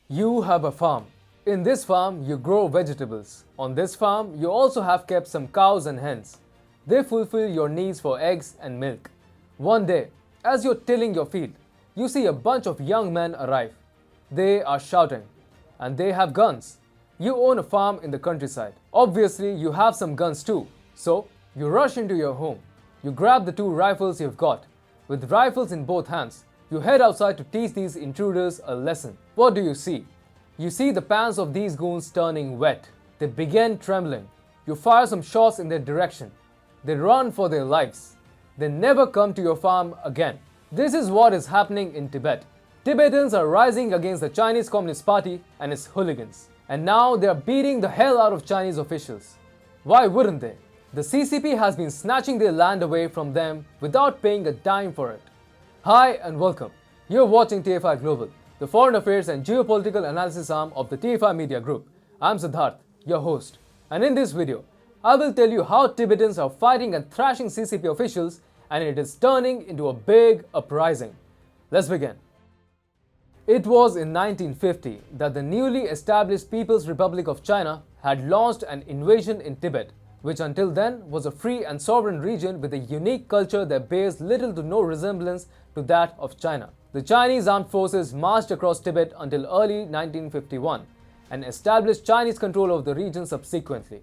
You have a farm. In this farm, you grow vegetables. On this farm, you also have kept some cows and hens. They fulfill your needs for eggs and milk. One day, as you're tilling your field, you see a bunch of young men arrive. They are shouting, and they have guns. You own a farm in the countryside. Obviously, you have some guns too. So, you rush into your home. You grab the two rifles you've got. With rifles in both hands, you head outside to teach these intruders a lesson. What do you see? You see the pants of these goons turning wet. They begin trembling. You fire some shots in their direction. They run for their lives. They never come to your farm again. This is what is happening in Tibet. Tibetans are rising against the Chinese Communist Party and its hooligans. And now they are beating the hell out of Chinese officials. Why wouldn't they? The CCP has been snatching their land away from them without paying a dime for it. Hi and welcome. You're watching TFI Global, the foreign affairs and geopolitical analysis arm of the TFI Media Group. I'm Siddharth, your host. And in this video, I will tell you how Tibetans are fighting and thrashing CCP officials, and it is turning into a big uprising. Let's begin. It was in 1950 that the newly established People's Republic of China had launched an invasion in Tibet, which until then was a free and sovereign region with a unique culture that bears little to no resemblance to that of China. The Chinese armed forces marched across Tibet until early 1951 and established Chinese control of the region subsequently.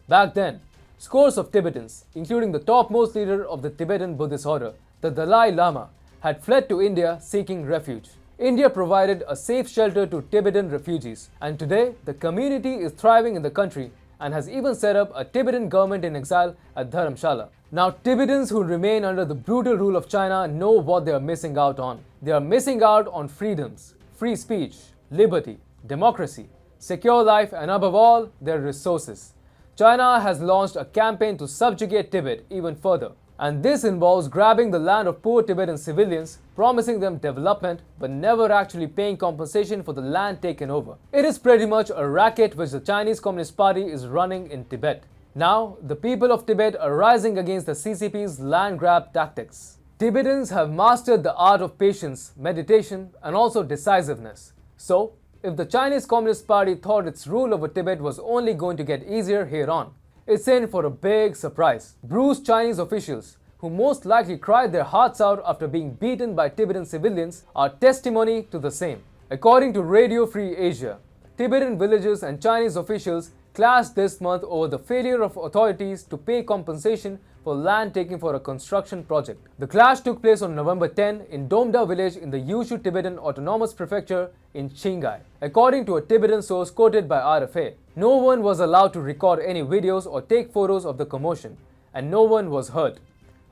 Back then, scores of Tibetans, including the topmost leader of the Tibetan Buddhist order, the Dalai Lama, had fled to India seeking refuge. India provided a safe shelter to Tibetan refugees, and today the community is thriving in the country and has even set up a Tibetan government in exile at Dharamshala. Now, Tibetans who remain under the brutal rule of China know what they are missing out on. They are missing out on freedoms, free speech, liberty, democracy, secure life, and above all, their resources. China has launched a campaign to subjugate Tibet even further. And this involves grabbing the land of poor Tibetan civilians, promising them development but never actually paying compensation for the land taken over. It is pretty much a racket which the Chinese Communist Party is running in Tibet. Now, the people of Tibet are rising against the CCP's land grab tactics. Tibetans have mastered the art of patience, meditation, and also decisiveness. So, if the Chinese Communist Party thought its rule over Tibet was only going to get easier here on, it's in for a big surprise. Bruised Chinese officials, who most likely cried their hearts out after being beaten by Tibetan civilians, are testimony to the same. According to Radio Free Asia, Tibetan villagers and Chinese officials clashed this month over the failure of authorities to pay compensation for land taken for a construction project. The clash took place on November 10 in Domda village in the Yushu Tibetan Autonomous Prefecture in Qinghai. According to a Tibetan source quoted by RFA, no one was allowed to record any videos or take photos of the commotion, and no one was hurt.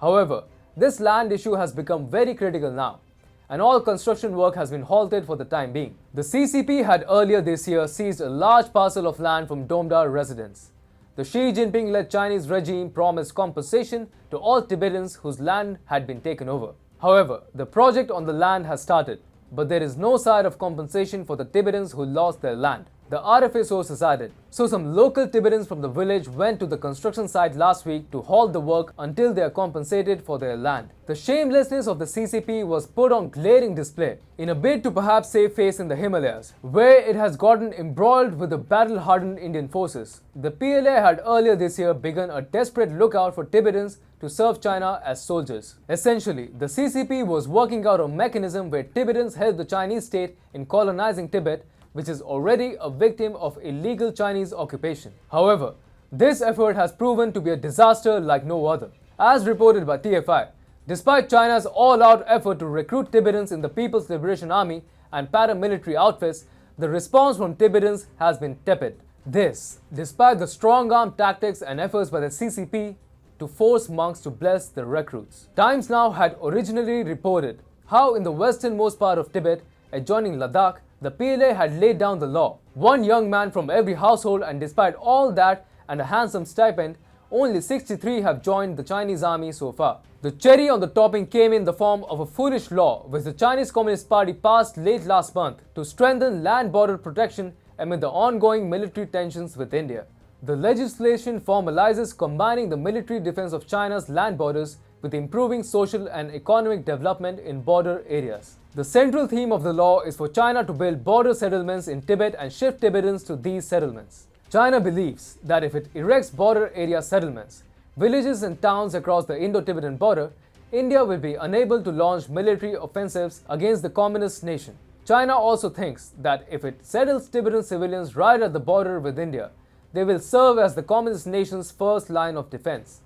However, this land issue has become very critical now, and all construction work has been halted for the time being. The CCP had earlier this year seized a large parcel of land from Domda residents. The Xi Jinping-led Chinese regime promised compensation to all Tibetans whose land had been taken over. However, the project on the land has started, but there is no sign of compensation for the Tibetans who lost their land. The RFA sources added. So some local Tibetans from the village went to the construction site last week to halt the work until they are compensated for their land. The shamelessness of the CCP was put on glaring display in a bid to perhaps save face in the Himalayas, where it has gotten embroiled with the battle-hardened Indian forces. The PLA had earlier this year begun a desperate lookout for Tibetans to serve China as soldiers. Essentially, the CCP was working out a mechanism where Tibetans helped the Chinese state in colonizing Tibet, which is already a victim of illegal Chinese occupation. However, this effort has proven to be a disaster like no other. As reported by TFI, despite China's all-out effort to recruit Tibetans in the People's Liberation Army and paramilitary outfits, the response from Tibetans has been tepid. This, despite the strong-arm tactics and efforts by the CCP to force monks to bless the recruits. Times Now had originally reported how in the westernmost part of Tibet, adjoining Ladakh, the PLA had laid down the law. One young man from every household, and despite all that and a handsome stipend, only 63 have joined the Chinese army so far. The cherry on the topping came in the form of a foolish law which the Chinese Communist Party passed late last month to strengthen land border protection amid the ongoing military tensions with India. The legislation formalizes combining the military defense of China's land borders with improving social and economic development in border areas. The central theme of the law is for China to build border settlements in Tibet and shift Tibetans to these settlements. China believes that if it erects border area settlements, villages and towns across the Indo-Tibetan border, India will be unable to launch military offensives against the communist nation. China also thinks that if it settles Tibetan civilians right at the border with India, they will serve as the communist nation's first line of defense.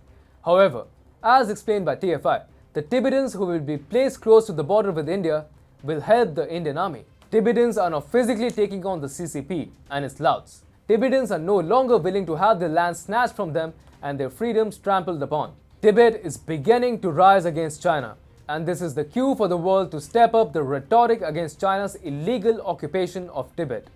However, as explained by TFI, the Tibetans who will be placed close to the border with India will help the Indian army. Tibetans are now physically taking on the CCP and its louts. Tibetans are no longer willing to have their land snatched from them and their freedoms trampled upon. Tibet is beginning to rise against China, and this is the cue for the world to step up the rhetoric against China's illegal occupation of Tibet.